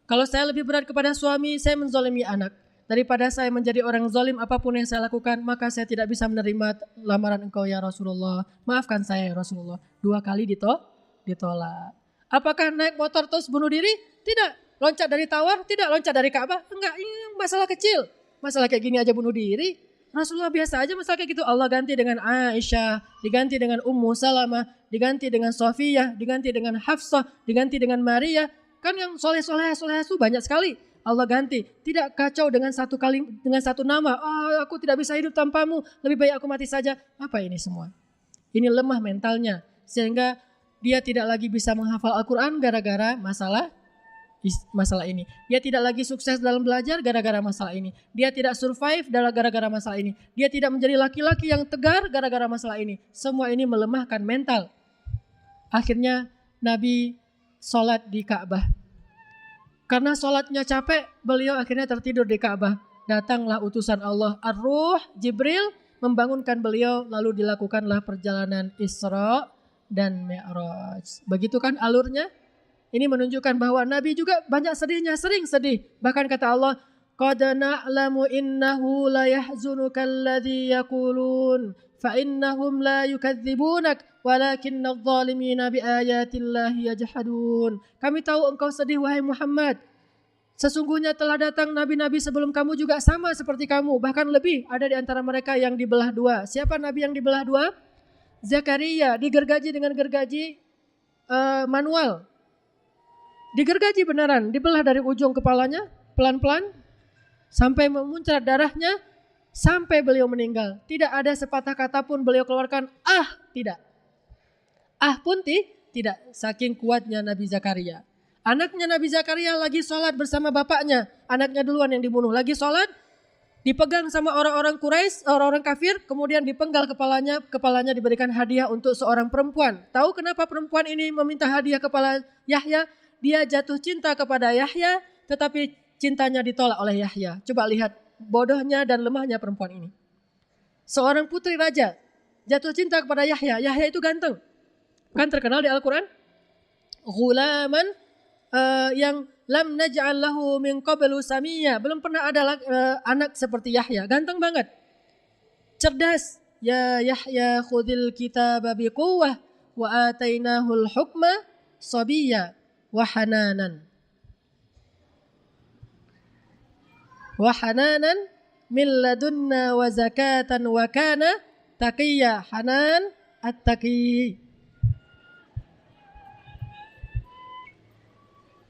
Kalau saya lebih berat kepada suami, saya menzalimi anak. Daripada saya menjadi orang zalim apapun yang saya lakukan, maka saya tidak bisa menerima lamaran engkau ya Rasulullah. Maafkan saya ya Rasulullah. 2 kali ditolak. Apakah naik motor terus bunuh diri? Tidak. Loncat dari tawar? Tidak. Loncat dari Ka'bah? Enggak. Ini masalah kecil. Masalah kayak gini aja bunuh diri. Rasulullah biasa aja masalah kayak gitu. Allah ganti dengan Aisyah, diganti dengan Ummu Salamah, diganti dengan Sofiyah, diganti dengan Hafsah, diganti dengan Maria. Kan yang soleh-soleh itu banyak sekali. Allah ganti, tidak kacau dengan satu nama. Aku tidak bisa hidup tanpamu, lebih baik aku mati saja. Apa ini semua? Ini lemah mentalnya, sehingga dia tidak lagi bisa menghafal Al-Quran gara-gara masalah ini. Dia tidak lagi sukses dalam belajar gara-gara masalah ini. Dia tidak survive gara-gara masalah ini. Dia tidak menjadi laki-laki yang tegar gara-gara masalah ini. Semua ini melemahkan mental. Akhirnya Nabi sholat di Ka'bah. Karena sholatnya capek, beliau akhirnya tertidur di Ka'bah. Datanglah utusan Allah, Ar-Ruh, Jibril, membangunkan beliau, lalu dilakukanlah perjalanan Isra dan Mi'raj. Begitu kan alurnya? Ini menunjukkan bahwa Nabi juga banyak sedihnya, sering sedih. Bahkan kata Allah, Qad na'lamu innahu la yahzunuka alladhi yakulun, fa innahum la yukadzibunak, walakinna adh-dhalimina biayatillahi yajhadun. Kami tahu engkau sedih wahai Muhammad. Sesungguhnya telah datang nabi-nabi sebelum kamu juga sama seperti kamu, bahkan lebih. Ada di antara mereka yang dibelah 2. Siapa nabi yang dibelah 2? Zakaria, digergaji dengan gergaji manual. Digergaji beneran, dibelah dari ujung kepalanya pelan-pelan sampai memuncrat darahnya sampai beliau meninggal. Tidak ada sepatah kata pun beliau keluarkan tidak. Pun tidak, saking kuatnya Nabi Zakaria. Anaknya Nabi Zakaria lagi sholat bersama bapaknya. Anaknya duluan yang dibunuh. Lagi sholat, dipegang sama orang-orang Quraisy, orang-orang kafir, kemudian dipenggal kepalanya diberikan hadiah untuk seorang perempuan. Tahu kenapa perempuan ini meminta hadiah kepala Yahya? Dia jatuh cinta kepada Yahya, tetapi cintanya ditolak oleh Yahya. Coba lihat bodohnya dan lemahnya perempuan ini. Seorang putri raja jatuh cinta kepada Yahya. Yahya itu ganteng. Kan terkenal di Al-Quran. Ghulaman yang lam naj'al lahu min qablu samiyya. Belum pernah ada anak seperti Yahya. Ganteng banget. Cerdas. Ya Yahya khudil kitaba biquwwah wa atainahul hukma sabiyya wa hananan min ladunna wa zakatan wa kana taqiyya. Hanan at-taqi.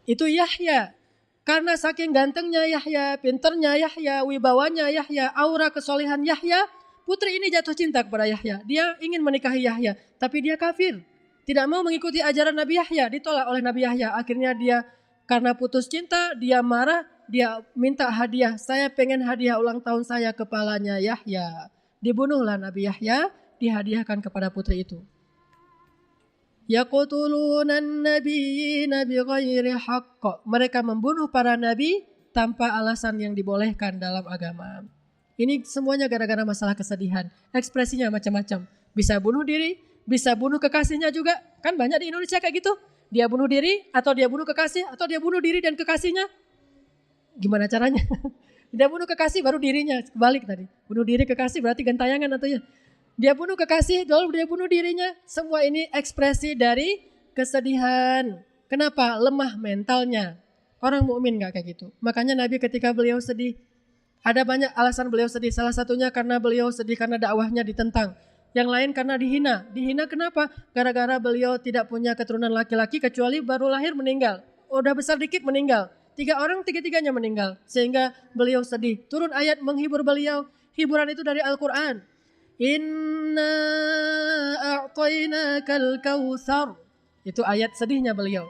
Itu Yahya. Karena saking gantengnya Yahya, pinternya Yahya, wibawanya Yahya, aura kesolehan Yahya, putri ini jatuh cinta kepada Yahya. Dia ingin menikahi Yahya, tapi dia kafir. tidak mau mengikuti ajaran Nabi Yahya, ditolak oleh Nabi Yahya. Akhirnya dia karena putus cinta, dia marah, dia minta hadiah. Saya pengen hadiah ulang tahun saya, kepalanya Yahya. Dibunuhlah Nabi Yahya, dihadiahkan kepada putri itu. Yaqtulunan nabiyina bighairi haqq. Mereka membunuh para nabi tanpa alasan yang dibolehkan dalam agama. Ini semuanya gara-gara masalah kesedihan. Ekspresinya macam-macam. Bisa bunuh diri, bisa bunuh kekasihnya juga. Kan banyak di Indonesia kayak gitu. Dia bunuh diri, atau dia bunuh kekasih, atau dia bunuh diri dan kekasihnya. Gimana caranya? Dia bunuh kekasih baru dirinya. Kebalik tadi. Bunuh diri kekasih berarti gentayangan atau ya. Dia bunuh kekasih, lalu dia bunuh dirinya. Semua ini ekspresi dari kesedihan. Kenapa? Lemah mentalnya. Orang mukmin gak kayak gitu. Makanya Nabi ketika beliau sedih, ada banyak alasan beliau sedih. Salah satunya karena beliau sedih karena dakwahnya ditentang. Yang lain karena dihina. Dihina kenapa? Gara-gara beliau tidak punya keturunan laki-laki kecuali baru lahir meninggal. Udah besar dikit meninggal. 3 orang, 3-3-nya meninggal. Sehingga beliau sedih. Turun ayat menghibur beliau. Hiburan itu dari Al-Quran. Inna a'tainakal kautsar. Itu ayat sedihnya beliau.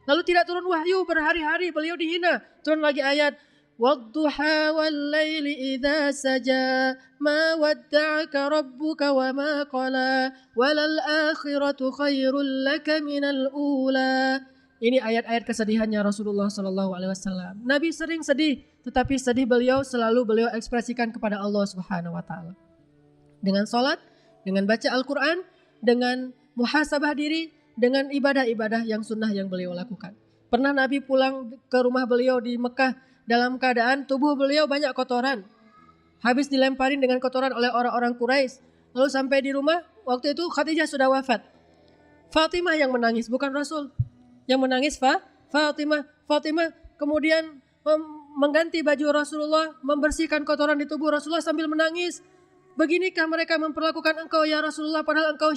Lalu tidak turun wahyu, berhari-hari beliau dihina. Turun lagi ayat. Wadduha wal laili idza saja ma wadda'aka rabbuka wa ma qala walal akhiratu khairul laka minal ula. Ini ayat-ayat kesedihannya Rasulullah SAW. Nabi sering sedih, tetapi sedih beliau selalu beliau ekspresikan kepada Allah Subhanahu Wa Taala. Dengan sholat, dengan baca Al-Quran, dengan muhasabah diri, dengan ibadah-ibadah yang sunnah yang beliau lakukan. Pernah Nabi pulang ke rumah beliau di Mekah dalam keadaan tubuh beliau banyak kotoran. Habis dilemparin dengan kotoran oleh orang-orang Quraisy. Lalu sampai di rumah, waktu itu Khadijah sudah wafat. Fatimah yang menangis, bukan Rasul. Yang menangis Fatimah. Fatimah kemudian mengganti baju Rasulullah, membersihkan kotoran di tubuh Rasulullah sambil menangis. Beginikah mereka memperlakukan engkau ya Rasulullah, padahal engkau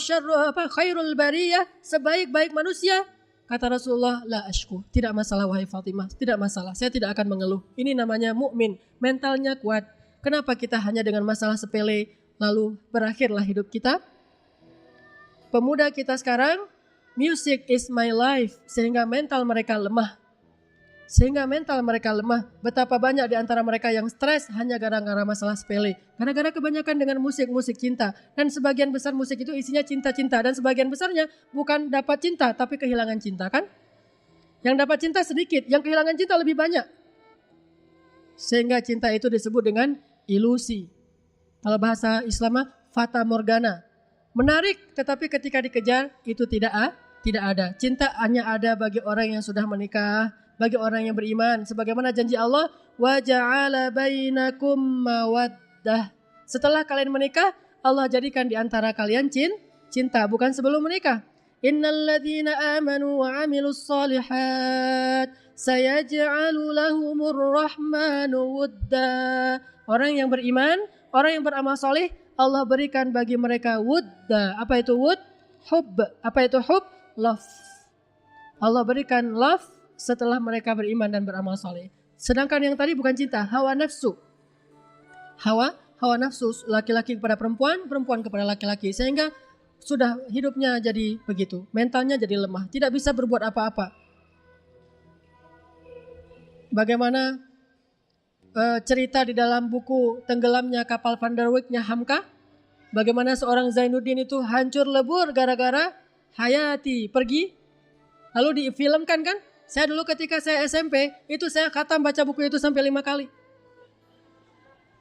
khairul bariyah, sebaik-baik manusia? Kata Rasulullah, la ashku, tidak masalah wahai Fatimah, tidak masalah, saya tidak akan mengeluh. Ini namanya mukmin, mentalnya kuat. Kenapa kita hanya dengan masalah sepele lalu berakhirlah hidup kita? Pemuda kita sekarang, music is my life, sehingga mental mereka lemah. Betapa banyak di antara mereka yang stres hanya gara-gara masalah sepele. Gara-gara kebanyakan dengan musik cinta. Dan sebagian besar musik itu isinya cinta-cinta. Dan sebagian besarnya bukan dapat cinta, tapi kehilangan cinta kan? Yang dapat cinta sedikit, yang kehilangan cinta lebih banyak. Sehingga cinta itu disebut dengan ilusi. Kalau bahasa Islam, fata morgana. Menarik, tetapi ketika dikejar, itu tidak ada. Cinta hanya ada bagi orang yang sudah menikah, bagi orang yang beriman, sebagaimana janji Allah, wa ja'ala bainakum mawaddah. Setelah kalian menikah, Allah jadikan di antara kalian cinta, bukan sebelum menikah. Innal ladzina amanu wa 'amilus shalihat sayaj'alu lahumur rahmanu wudda. Orang yang beriman, orang yang beramal saleh, Allah berikan bagi mereka wudda. Apa itu wud? Hub. Apa itu hub? Love. Allah berikan love setelah mereka beriman dan beramal soleh. Sedangkan yang tadi bukan cinta, hawa nafsu. Hawa nafsu, laki-laki kepada perempuan, perempuan kepada laki-laki. Sehingga sudah hidupnya jadi begitu. Mentalnya jadi lemah, tidak bisa berbuat apa-apa. Bagaimana cerita di dalam buku Tenggelamnya Kapal Van der Wijk-nya Hamka. Bagaimana seorang Zainuddin itu hancur lebur gara-gara Hayati pergi. Lalu difilmkan kan? Saya dulu ketika saya SMP, itu saya khatam baca buku itu sampai 5 kali.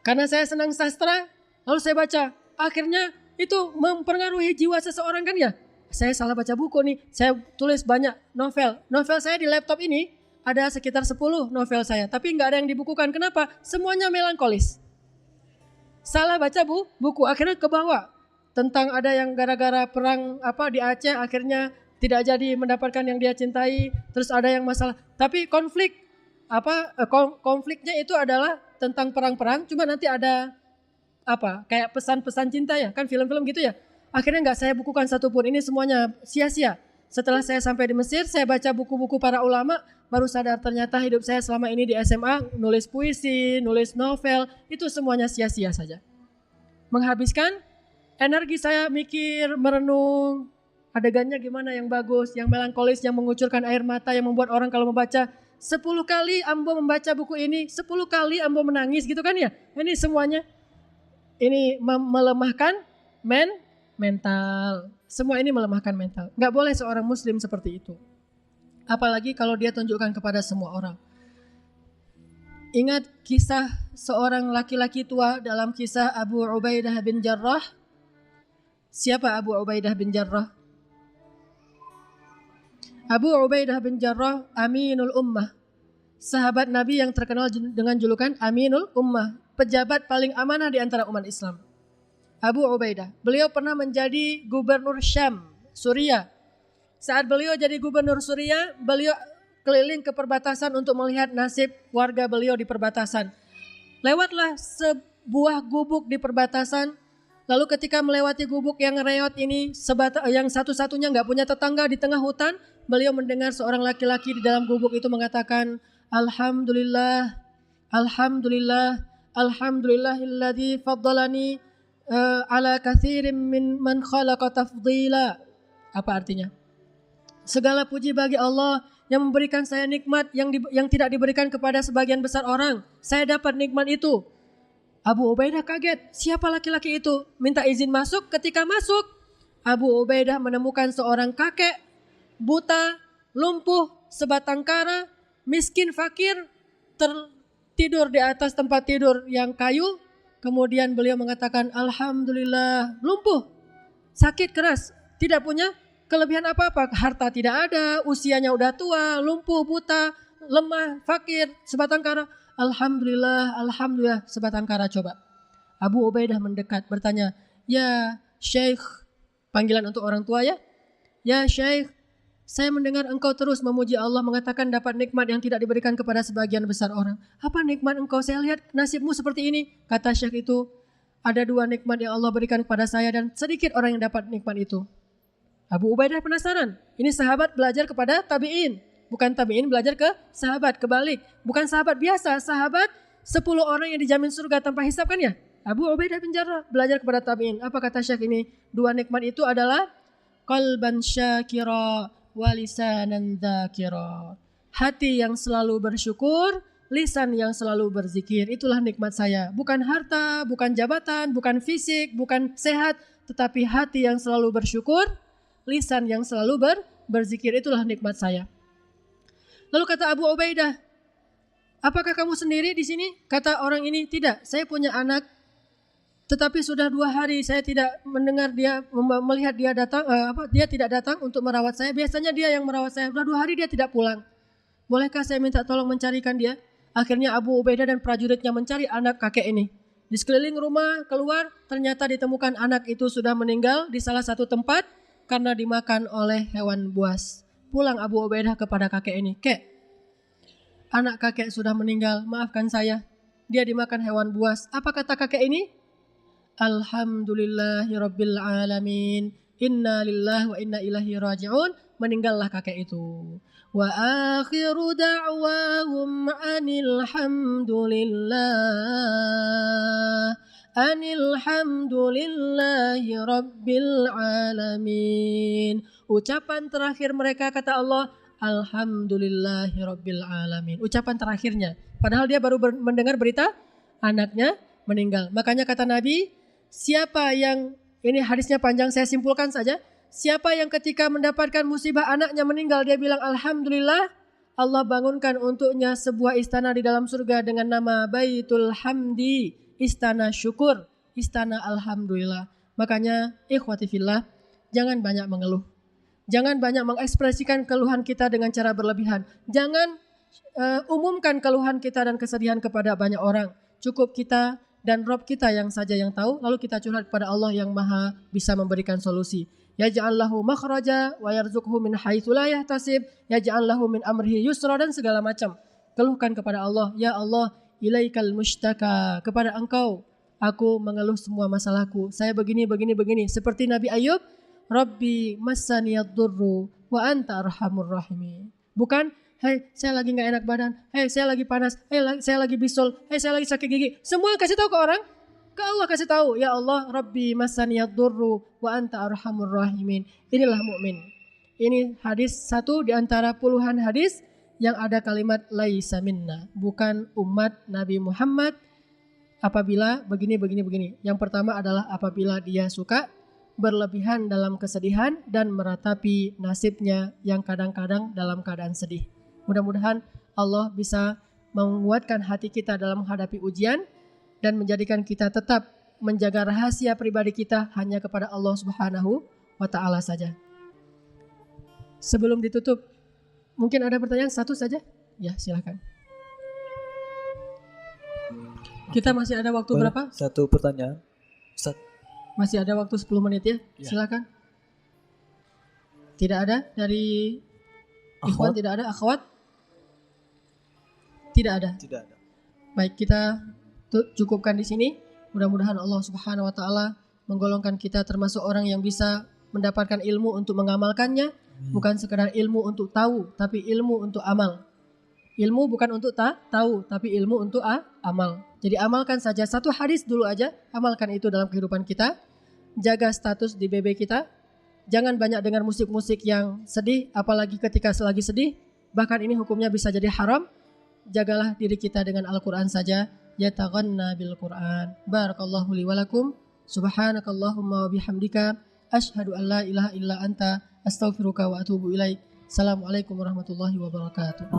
Karena saya senang sastra, lalu saya baca. Akhirnya itu mempengaruhi jiwa seseorang kan ya. Saya salah baca buku nih, saya tulis banyak novel. Novel saya di laptop ini ada sekitar 10 novel saya. Tapi nggak ada yang dibukukan. Kenapa? Semuanya melankolis. Salah baca buku, akhirnya kebawa. Tentang ada yang gara-gara perang di Aceh, akhirnya tidak jadi mendapatkan yang dia cintai, terus ada yang masalah. Tapi konfliknya itu adalah tentang perang-perang, cuma nanti ada kayak pesan-pesan cinta ya, kan film-film gitu ya. Akhirnya nggak saya bukukan satupun, ini semuanya sia-sia. Setelah saya sampai di Mesir, saya baca buku-buku para ulama, baru sadar ternyata hidup saya selama ini di SMA, nulis puisi, nulis novel, itu semuanya sia-sia saja. Menghabiskan energi saya mikir, merenung, Adegannya gimana yang bagus, yang melankolis, yang mengucurkan air mata, yang membuat orang kalau membaca 10 kali Ambo membaca buku ini, 10 kali Ambo menangis gitu kan ya. Ini semuanya ini melemahkan mental. Semua ini melemahkan mental. Nggak boleh seorang muslim seperti itu. Apalagi kalau dia tunjukkan kepada semua orang. Ingat kisah seorang laki-laki tua dalam kisah Abu Ubaidah bin Jarrah. Siapa Abu Ubaidah bin Jarrah? Abu Ubaidah bin Jarrah Aminul Ummah. Sahabat Nabi yang terkenal dengan julukan Aminul Ummah. Pejabat paling amanah di antara umat Islam. Abu Ubaidah. Beliau pernah menjadi gubernur Syam, Suriah. Saat beliau jadi gubernur Suriah, beliau keliling ke perbatasan untuk melihat nasib warga beliau di perbatasan. Lewatlah sebuah gubuk di perbatasan. Lalu ketika melewati gubuk yang reot ini, yang satu-satunya nggak punya tetangga di tengah hutan, beliau mendengar seorang laki-laki di dalam gubuk itu mengatakan, Alhamdulillah, Alhamdulillah, Alhamdulillahilladzi faddalani ala kathirin min man khalaqa tafdila. Apa artinya? Segala puji bagi Allah yang memberikan saya nikmat yang tidak diberikan kepada sebagian besar orang. Saya dapat nikmat itu. Abu Ubaidah kaget, siapa laki-laki itu? Minta izin masuk, ketika masuk, Abu Ubaidah menemukan seorang kakek, buta, lumpuh, sebatang kara, miskin, fakir, tertidur di atas tempat tidur yang kayu. Kemudian beliau mengatakan, Alhamdulillah, lumpuh, sakit keras, tidak punya kelebihan apa-apa, harta tidak ada, usianya udah tua, lumpuh, buta, lemah, fakir, sebatang kara. Alhamdulillah, Alhamdulillah, sebatang kara coba. Abu Ubaidah mendekat bertanya, ya Syekh, panggilan untuk orang tua ya. Ya Syekh, saya mendengar engkau terus memuji Allah, mengatakan dapat nikmat yang tidak diberikan kepada sebagian besar orang. Apa nikmat engkau? Saya lihat nasibmu seperti ini. Kata Syekh itu, ada 2 nikmat yang Allah berikan kepada saya dan sedikit orang yang dapat nikmat itu. Abu Ubaidah penasaran. Ini sahabat belajar kepada tabi'in. Bukan tabi'in belajar ke sahabat, kebalik. Bukan sahabat biasa, sahabat 10 orang yang dijamin surga tanpa hisab kan ya. Abu Ubaidah bin Jarrah belajar kepada tabi'in. Apa kata Syekh ini? 2 nikmat itu adalah qalban syakira wa lisanan dzakira. Hati yang selalu bersyukur, lisan yang selalu berzikir. Itulah nikmat saya. Bukan harta, bukan jabatan, bukan fisik, bukan sehat, tetapi hati yang selalu bersyukur, lisan yang selalu berzikir. Itulah nikmat saya. Lalu kata Abu Ubaidah, apakah kamu sendiri di sini? Kata orang ini, tidak, saya punya anak, tetapi sudah 2 hari saya tidak mendengar dia, melihat dia datang, dia tidak datang untuk merawat saya. Biasanya dia yang merawat saya, sudah 2 hari dia tidak pulang. Bolehkah saya minta tolong mencarikan dia? Akhirnya Abu Ubaidah dan prajuritnya mencari anak kakek ini. Di sekeliling rumah keluar, ternyata ditemukan anak itu sudah meninggal di salah satu tempat karena dimakan oleh hewan buas. Pulang Abu Ubaidah kepada kakek ini, kek, anak kakek sudah meninggal, maafkan saya, dia dimakan hewan buas. Apa kata kakek ini? Alhamdulillahirabbil alamin, inna lillahi wa inna ilaihi raji'un. Meninggallah kakek itu. Wa akhiru da'wahum anil hamdulillah, anilhamdulillahi rabbil alamin. Ucapan terakhir mereka kata Allah, alhamdulillahi rabbil alamin. Ucapan terakhirnya. Padahal dia baru mendengar berita anaknya meninggal. Makanya kata Nabi, siapa yang, ini hadisnya panjang saya simpulkan saja. Siapa yang ketika mendapatkan musibah anaknya meninggal, dia bilang alhamdulillah, Allah bangunkan untuknya sebuah istana di dalam surga dengan nama Baitul Hamdi, istana syukur, istana alhamdulillah. Makanya ikhwati fillah, jangan banyak mengeluh. Jangan banyak mengekspresikan keluhan kita dengan cara berlebihan. Jangan umumkan keluhan kita dan kesedihan kepada banyak orang. Cukup kita dan Rob kita yang saja yang tahu, lalu kita curhat kepada Allah yang maha bisa memberikan solusi. Yaj'al lahu makhraja wa yarzuqhu min haitsu la yahtasib, yaj'al lahu min amrihi yusra, dan segala macam. Keluhkan kepada Allah, ya Allah, ilaikal mushtaka, kepada Engkau aku mengeluh semua masalahku. Saya begini. Seperti Nabi Ayub, Rabbi massaniyad durru wa anta arhamur rahimin. Bukan, hei saya lagi gak enak badan, hei saya lagi panas, hei saya lagi bisul, hei saya lagi sakit gigi. Semua kasih tahu ke orang. ke Allah kasih tahu, ya Allah, Rabbi masaniyad durru wa anta arhamur rahimin. Inilah mukmin. Ini hadis satu di antara puluhan hadis yang ada kalimat laisa minna, bukan umat Nabi Muhammad. Apabila begini. Yang pertama adalah apabila dia suka berlebihan dalam kesedihan dan meratapi nasibnya yang kadang-kadang dalam keadaan sedih. Mudah-mudahan Allah bisa menguatkan hati kita dalam menghadapi ujian dan menjadikan kita tetap menjaga rahasia pribadi kita hanya kepada Allah Subhanahu wa Ta'ala saja. Sebelum ditutup, mungkin ada pertanyaan satu saja? Ya, silakan. Kita masih ada waktu berapa? Satu pertanyaan. Ustaz. Masih ada waktu 10 menit ya? Silakan. Tidak ada dari Ikhwan, tidak ada akhwat? Tidak ada. Baik, kita cukupkan di sini. Mudah-mudahan Allah Subhanahu wa Ta'ala menggolongkan kita termasuk orang yang bisa mendapatkan ilmu untuk mengamalkannya, bukan sekadar ilmu untuk tahu, tapi ilmu untuk amal. Ilmu bukan untuk tahu, tapi ilmu untuk amal. Jadi amalkan saja satu hadis dulu aja, amalkan itu dalam kehidupan kita. Jaga status di BB kita. Jangan banyak dengar musik-musik yang sedih, apalagi ketika lagi sedih. Bahkan ini hukumnya bisa jadi haram. Jagalah diri kita dengan Al-Quran saja. Yataghanna bil Quran. Barakallahu li walakum. Subhanakallahumma wa bihamdika. Ashhadu an la ilaha illa anta. Astaghfiruka wa atubu ilaik. Assalamualaikum warahmatullahi wabarakatuh.